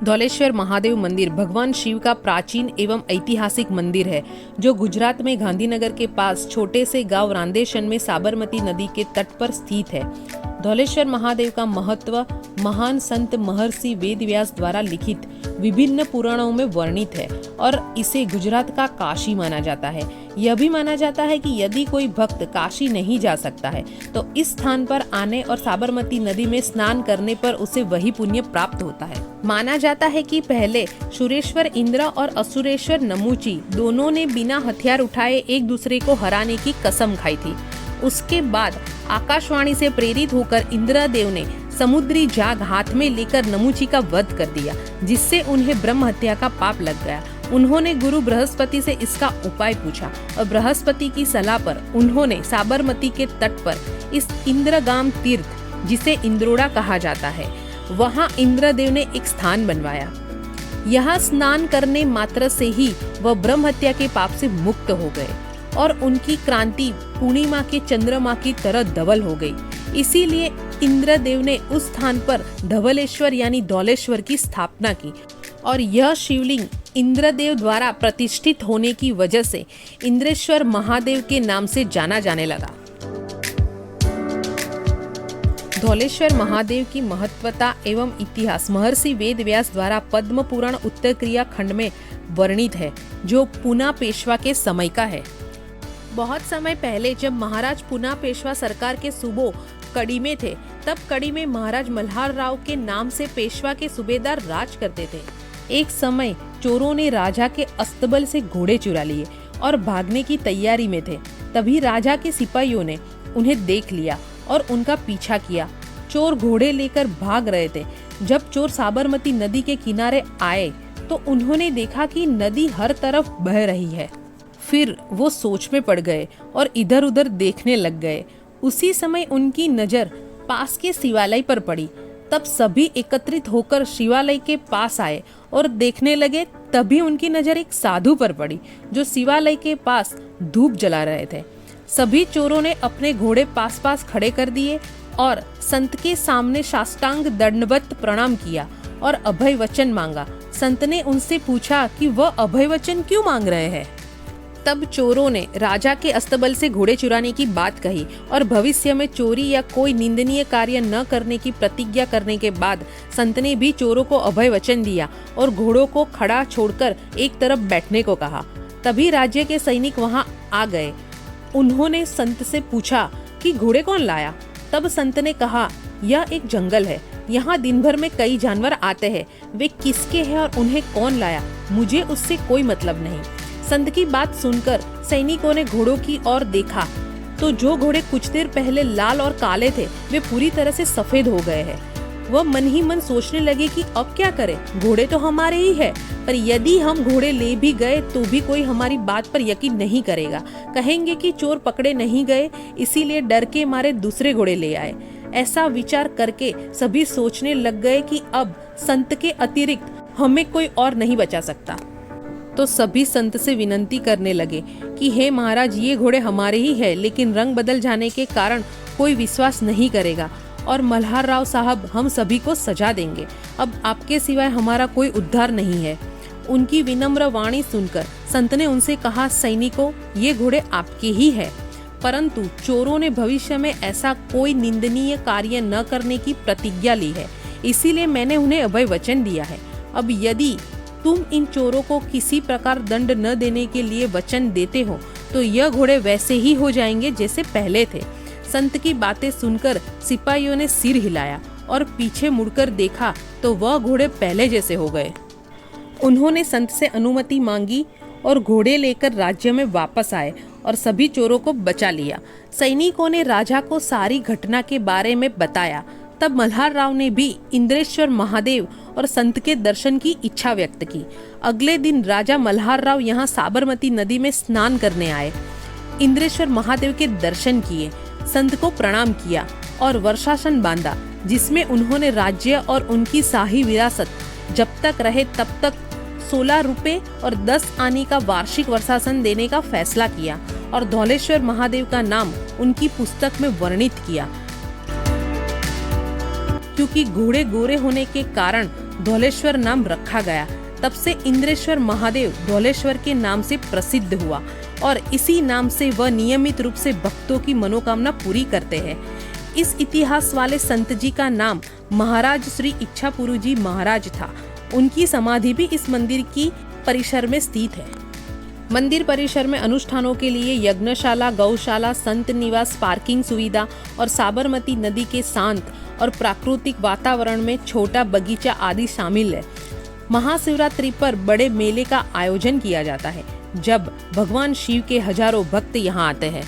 धौलेश्वर महादेव मंदिर भगवान शिव का प्राचीन एवं ऐतिहासिक मंदिर है जो गुजरात में गांधीनगर के पास छोटे से गांव रांदेशन में साबरमती नदी के तट पर स्थित है। धौलेश्वर महादेव का महत्व महान संत महर्षि वेदव्यास द्वारा लिखित विभिन्न पुराणों में वर्णित है और इसे गुजरात का काशी माना जाता है। यह भी माना जाता है कि यदि कोई भक्त काशी नहीं जा सकता है तो इस स्थान पर आने और साबरमती नदी में स्नान करने पर उसे वही पुण्य प्राप्त होता है। माना जाता है कि पहले सुरेश्वर इंद्र और असुरेश्वर नमूची दोनों ने बिना हथियार उठाए एक दूसरे को हराने की कसम खाई थी। उसके बाद आकाशवाणी से प्रेरित होकर इंद्रदेव ने समुद्री जाग हाथ में लेकर नमूची का वध कर दिया, जिससे उन्हें ब्रह्म हत्या का पाप लग गया। उन्होंने गुरु बृहस्पति से इसका उपाय पूछा और बृहस्पति की सलाह पर उन्होंने साबरमती के तट पर इस इंद्रगाम तीर्थ, जिसे इंद्रोड़ा कहा जाता है, वहां इंद्रदेव ने एक स्थान बनवाया। यहाँ स्नान करने मात्र से ही वह ब्रह्म हत्या के पाप से मुक्त हो गए और उनकी क्रांति पूर्णिमा के चंद्रमा की तरह धवल हो गई। इसीलिए इंद्रदेव ने उस स्थान पर धवलेश्वर यानी धौलेश्वर की स्थापना की और यह शिवलिंग इंद्रदेव द्वारा प्रतिष्ठित होने की वजह से इंद्रेश्वर महादेव के नाम से जाना जाने लगा। धौलेश्वर महादेव की महत्वता एवं इतिहास महर्षि वेदव्यास द्वारा पद्म पुराण उत्तर क्रिया खंड में वर्णित है, जो पूना पेशवा के समय का है। बहुत समय पहले जब महाराज पूना पेशवा सरकार के सूबों कड़ी में थे, तब कड़ी में महाराज मल्हार राव के नाम से पेशवा के सूबेदार राज करते थे। एक समय चोरों ने राजा के अस्तबल से घोड़े चुरा लिए और भागने की तैयारी में थे। तभी राजा के सिपाहियों ने उन्हें देख लिया और उनका पीछा किया। चोर घोड़े लेकर भाग रहे थे। जब चोर साबरमती नदी के किनारे आए तो उन्होंने देखा कि नदी हर तरफ बह रही है। फिर वो सोच में पड़ गए और इधर उधर देखने लग गए। उसी समय उनकी नजर पास के शिवालय पर पड़ी। तब सभी एकत्रित होकर शिवालय के पास आए और देखने लगे। तभी उनकी नजर एक साधु पर पड़ी जो शिवालय के पास धूप जला रहे थे। सभी चोरों ने अपने घोड़े पास पास खड़े कर दिए और संत के सामने साष्टांग दंडवत प्रणाम किया और अभय वचन मांगा। संत ने उनसे पूछा कि वह अभय वचन क्यों मांग रहे हैं। तब चोरों ने राजा के अस्तबल से घोड़े चुराने की बात कही और भविष्य में चोरी या कोई निंदनीय कार्य न करने की प्रतिज्ञा करने के बाद संत ने भी चोरों को अभय वचन दिया और घोड़ों को खड़ा छोड़कर एक तरफ बैठने को कहा। तभी राज्य के सैनिक वहां आ गए। उन्होंने संत से पूछा कि घोड़े कौन लाया। तब संत ने कहा, यह एक जंगल है, यहाँ दिन भर में कई जानवर आते हैं। वे किसके हैं और उन्हें कौन लाया, मुझे उससे कोई मतलब नहीं। संत की बात सुनकर सैनिकों ने घोड़ों की ओर देखा तो जो घोड़े कुछ देर पहले लाल और काले थे वे पूरी तरह से सफेद हो गए हैं। वह मन ही मन सोचने लगे कि अब क्या करें, घोड़े तो हमारे ही है, पर यदि हम घोड़े ले भी गए तो भी कोई हमारी बात पर यकीन नहीं करेगा। कहेंगे कि चोर पकड़े नहीं गए, इसीलिए डर के मारे दूसरे घोड़े ले आए। ऐसा विचार करके सभी सोचने लग गए कि अब संत के अतिरिक्त हमें कोई और नहीं बचा सकता। तो सभी संत से विनती करने लगे कि हे महाराज, ये घोड़े हमारे ही है, लेकिन रंग बदल जाने के कारण कोई विश्वास नहीं करेगा और मल्हार राव साहब हम सभी को सजा देंगे। अब आपके सिवाय हमारा कोई उद्धार नहीं है। उनकी विनम्र वाणी सुनकर संत ने उनसे कहा, सैनिकों, ये घोड़े आपके ही है, परंतु चोरों ने भविष्य में ऐसा कोई निंदनीय कार्य न करने की प्रतिज्ञा ली है, इसीलिए मैंने उन्हें अभय वचन दिया है। अब यदि तुम इन चोरों को किसी प्रकार दंड न देने के लिए वचन देते हो तो यह घोड़े वैसे ही हो जाएंगे जैसे पहले थे। संत की बातें सुनकर सिपाहियों ने सिर हिलाया और पीछे मुड़कर देखा तो वह घोड़े पहले जैसे हो गए। उन्होंने संत से अनुमति मांगी और घोड़े लेकर राज्य में वापस आए और सभी चोरों को बचा लिया। सैनिकों ने राजा को सारी घटना के बारे में बताया। तब मल्हार राव ने भी इंद्रेश्वर महादेव और संत के दर्शन की इच्छा व्यक्त की। अगले दिन राजा मल्हार राव यहाँ साबरमती नदी में स्नान करने आए। इंद्रेश्वर महादेव के दर्शन किए, संत को प्रणाम किया और वर्षासन बांधा, जिसमें उन्होंने राज्य और उनकी शाही विरासत जब तक रहे तब तक 16 रुपए और 10 आने का वार्षिक वर्षासन देने का फैसला किया और धौलेश्वर महादेव का नाम उनकी पुस्तक में वर्णित किया। क्योंकि घोड़े गोरे होने के कारण धौलेश्वर नाम रखा गया। तब से इंद्रेश्वर महादेव धौलेश्वर के नाम से प्रसिद्ध हुआ और इसी नाम से वह नियमित रूप से भक्तों की मनोकामना पूरी करते हैं। इस इतिहास वाले संत जी का नाम महाराज श्री इच्छापुरु जी महाराज था। उनकी समाधि भी इस मंदिर की परिसर में स्थित है। मंदिर परिसर में अनुष्ठानों के लिए यज्ञशाला, गौशाला, संत निवास, पार्किंग सुविधा और साबरमती नदी के शांत और प्राकृतिक वातावरण में छोटा बगीचा आदि शामिल है। महाशिवरात्रि पर बड़े मेले का आयोजन किया जाता है, जब भगवान शिव के हजारों भक्त यहाँ आते हैं।